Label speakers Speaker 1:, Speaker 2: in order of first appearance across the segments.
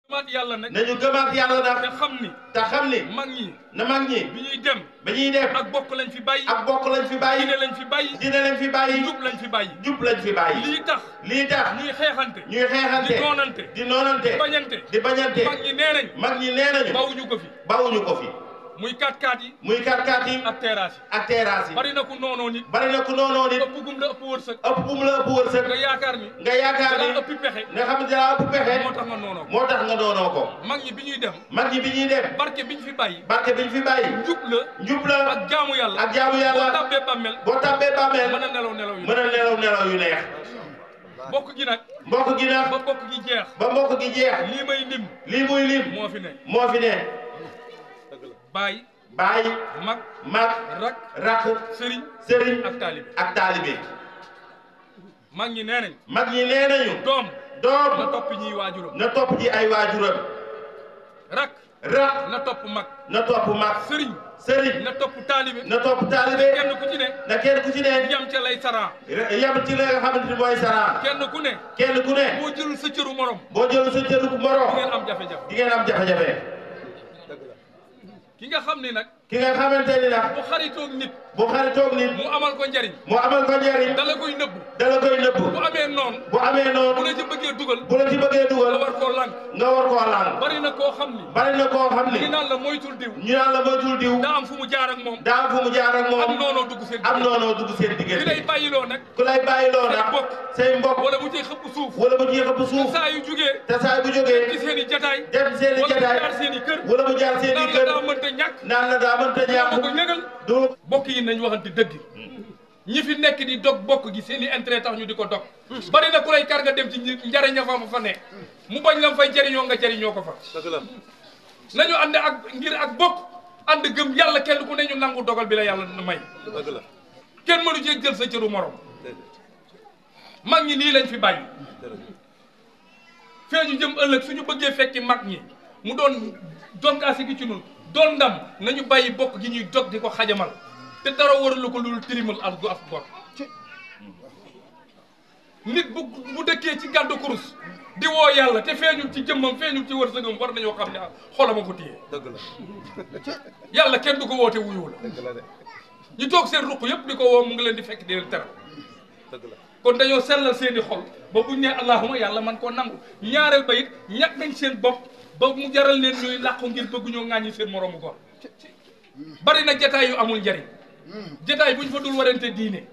Speaker 1: gëmaat yàlla nag
Speaker 2: nañu gëmaat yàlla nag
Speaker 1: te xam ni
Speaker 2: mag ñi
Speaker 1: bi ñuy dem ak bokk lañ fi bàyyi diine lañ fi bàyyi jub lañ fi bàyyi lii tax ñuy xeexante di noonante di bañante mag ñi nee nañu bawuñu ko fi muy 4x4 yi ak terrasse yi bari na ku noonoo nit ëpp gum la ëpp wërsëg nga yaakaar ni daa ëppi pexe
Speaker 2: nga xam ne daa ëpp pexe
Speaker 1: moo tax nga noonoo ko mag ñi bi ñuy dem barke biñ fi bàyyi njub la ak jaamu yàlla boo tabbee bàmmeel mën a nelaw yu neex mbokk gi nag ba mbokk gi jeex lii muy lim moo fi ne baay mag rak sëriñ ak taalibe mag ñi nee nañu doom na topp ñi ay waajuram rak na topp mag sëriñ na topp taalibe kenn ku ci ne yam ca lay saraan yam ci la nga xamante ni mooy saraan kenn ku ne boo jëlul sa cëru morom di ngeen am jafe-jafe ki nga xamante ni nag bu xaritoog nit mu amal ko njariñ dala koy nëbbu bu amee noonu bu la ci bëggee dugal nga war koo lànk bari na koo xam ni ñu naan la moytul diw daa am fu mu jaar ak moom am noonoo dugg seen diggante ki lay bàyyiloo nag say mbokk wala mu ciy xëpp suuf te saa yu jógee ci seen i jataay wala mu jaar seen i kër naan la daa mënta ñàkk bokk yi nañ waxante dëgg ñi fi nekk di dog bokk gi seen i intérêt tax ñu di ko dog bari na ku lay kar nga dem ci njariña fa ne mu bañ la fay jëriñoo nga jëriñoo ko fa nañu ànd ngir ak bokk ànd gëm yàlla kenn ku ne ñu nangu dogal bi la yàlla may kenn mënu ci jël sa cëru morom mag ñi nii lañ fi bàyyi fee ñu jëm ëllëg suñu bëggee fekki mag ñi mu doon donkaasi gi ci nun doon ndam nañu bàyyi bokk gi ñuy dog di ko xajamal te dara waralu ko lu tilimal ak gor nit bu dëkkee ci gàddu kurus di woo yàlla te feeñul ci jëmmam feeñul ci wërsëgam war nañoo xam ne xolama ko téye yàlla kenn du ko woote wuyu la ñu toog seen ruq yëpp di ko woo mu ngi leen di fekk di leen teral kon dañoo sellal seen i xol ba buñ ne allahuma yàlla man koo nangu ñaareel ba it ñàkk nañ seen bopp ba mu jaral leen ñuy làqu ngir bëgguñoo ŋàññi seen moroomu góor bari na jataay yu amul njariñ jataay buñ fa dul warante diine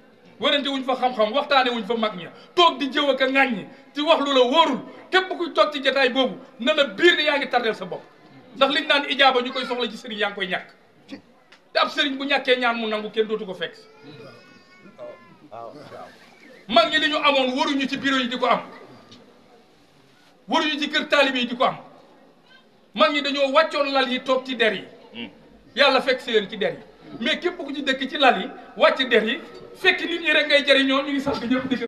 Speaker 1: warante wuñ fa xam-xam waxtaane wuñ fa mag ña toog di jëw ak a ŋàññi ci wax lu la wóorul képp kuy toog ci jataay boobu na la biir ne yaa ngi tardeel sa bopp ndax liñ naan ijaaba ñu koy soxla ci sëriñ yaa ngi koy ñàkk te ab sëriñ bu ñàkkee ñaan mu nangu kenn dootu ko fekk mag ñi li ñu amoon waruñu ci bureau yi di ko am waruñu ci kër taalibe yi di ko am mag ñi dañoo wàccoon lal yi toog ci der yi yàlla fekk si leen ci der yi mais képp ku ci dëkk ci lal yi wàcc der yi fekk nit ñi rek ngay jëriñoo ñu ngi sant ñëpp di